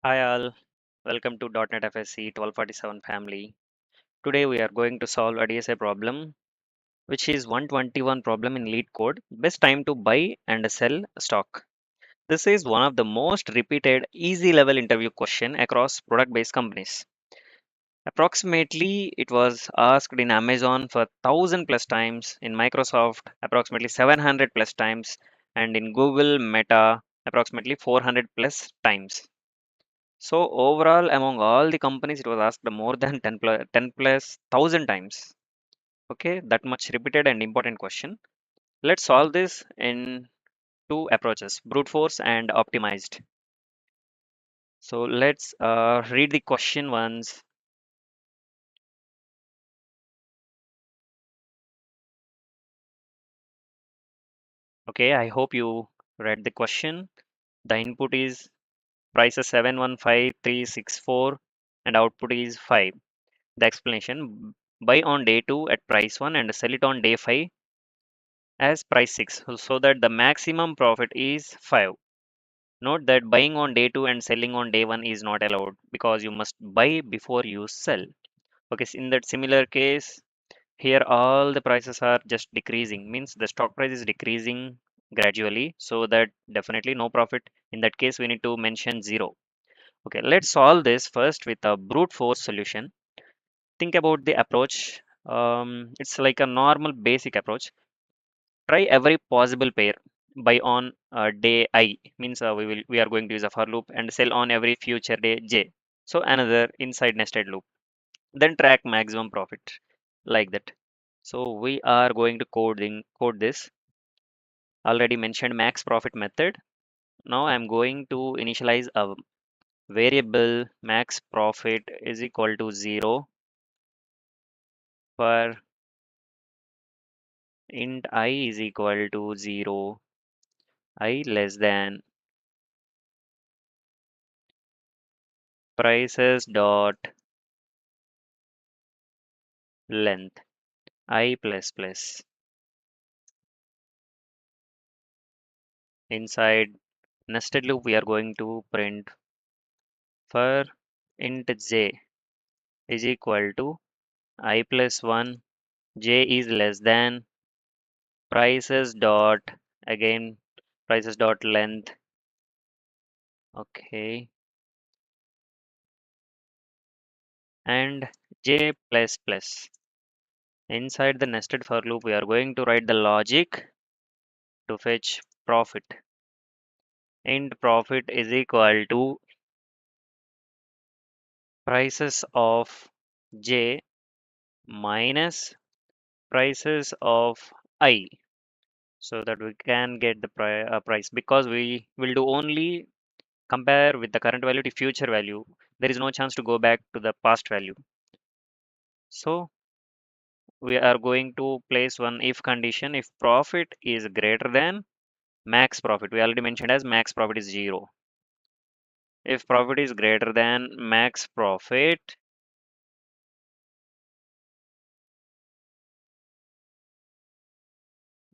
Hi all, welcome to .NET FSC 1247 family. Today we are going to solve a DSA problem, which is 121 problem in LeetCode. Best time to buy and sell stock. This is one of the most repeated easy level interview question across product-based companies. Approximately, it was asked in Amazon for 1000 plus times, in Microsoft approximately 700 plus times, and in Google Meta approximately 400 plus times. So overall, among all the companies, it was asked more than 10 plus 1000 times. Okay, that much repeated and important question. Let's solve this in two approaches, brute force and optimized. So let's read the question once. Okay, I hope you read the question. The input is prices 715364 and output is 5. The explanation, buy on day 2 at price 1 and sell it on day 5 as price 6 so that the maximum profit is 5. Note that buying on day 2 and selling on day 1 is not allowed because you must buy before you sell. Okay, so in that similar case, here all the prices are just decreasing, means the stock price is decreasing gradually, so that definitely no profit. In that case, we need to mention 0. Okay, let's solve this first with a brute force solution. Think about the approach. It's like a normal basic approach. Try every possible pair. Buy on day I means we are going to use a for loop and sell on every future day j. So another inside nested loop. Then track maximum profit like that. So we are going to code this. Already mentioned max profit method. Now I'm going to initialize a variable max profit is equal to 0 for int I is equal to 0, I less than prices dot length I plus plus. Inside nested loop, we are going to print for int j is equal to I plus 1, j is less than prices dot, again prices dot length. Okay, and j plus plus. Inside the nested for loop, we are going to write the logic to fetch profit. Int profit is equal to prices of j minus prices of I, so that we can get the price, because we will do only compare with the current value to future value. There is no chance to go back to the past value. So we are going to place one if condition. If profit is greater than max profit, we already mentioned as max profit is 0. If profit is greater than max profit,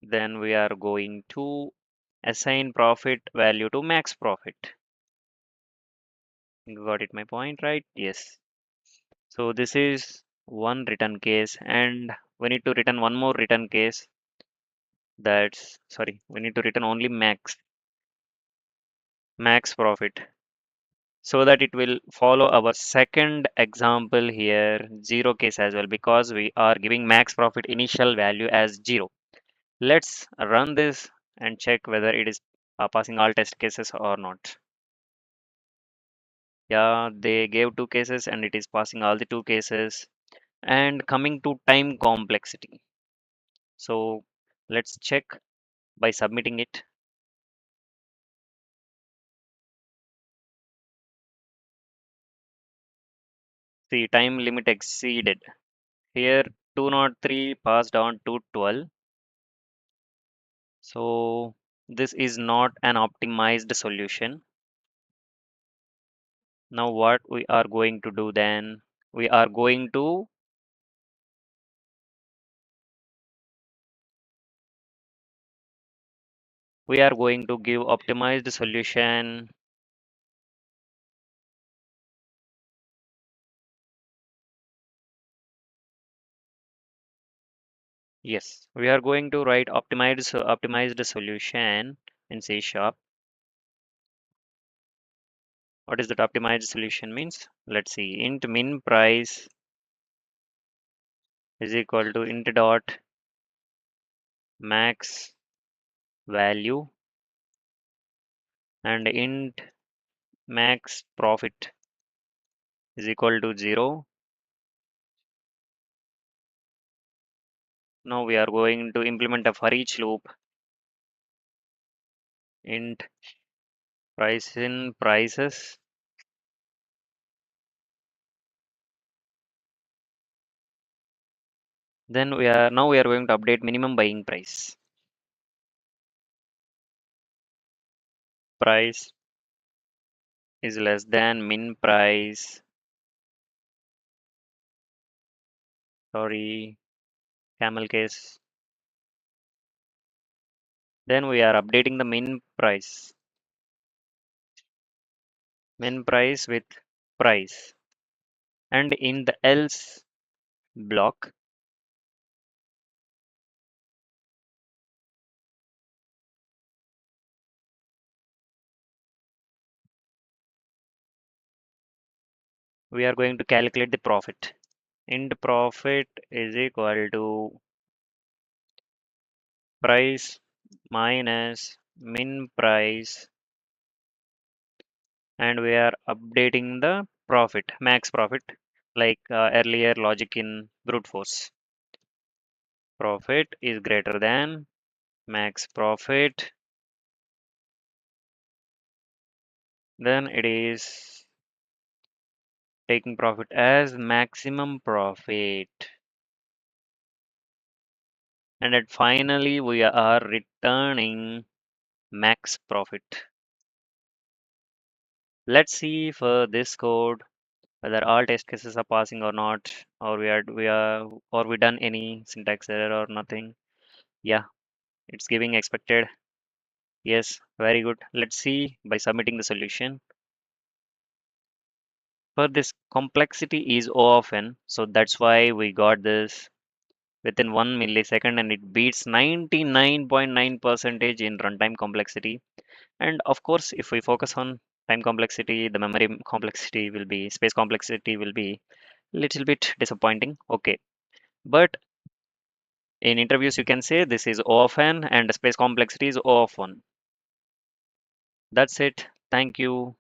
then we are going to assign profit value to max profit. Got it my point, right? Yes. So this is one return case, and we need to return one more return case. That's, sorry, we need to return only max profit, so that it will follow our second example here, zero case as well, because we are giving max profit initial value as 0. Let's run this and check whether it is passing all test cases or not. Yeah, they gave two cases and it is passing all the two cases. And coming to time complexity. So let's check by submitting it. See, time limit exceeded. Here 203 passed on to 12. So this is not an optimized solution. Now what we are going to do then? We are going to give optimized solution Yes, we are going to write optimized solution in C sharp. What is that optimized solution means? Let's see. Int min price is equal to int dot max value and int max profit is equal to 0. Now we are going to implement a for each loop. Int price in prices. Then we are going to update minimum buying price. Price is less than min price. Sorry, camel case. Then we are updating the min price with price. And in the else block, we are going to calculate the profit. Int profit is equal to price minus min price, and we are updating the profit, max profit, like earlier logic in brute force. Profit is greater than max profit, then it is taking profit as maximum profit. And then finally, we are returning max profit. Let's see for this code whether all test cases are passing or not, or we done any syntax error or nothing. Yeah, it's giving expected. Yes, very good. Let's see by submitting the solution. For this complexity is O of n, so that's why we got this within 1 millisecond, and it beats 99.9 percentage in runtime complexity. And of course, if we focus on time complexity, the memory complexity will be space complexity will be little bit disappointing. Okay, but in interviews you can say this is O of n and the space complexity is O of 1. That's it. Thank you.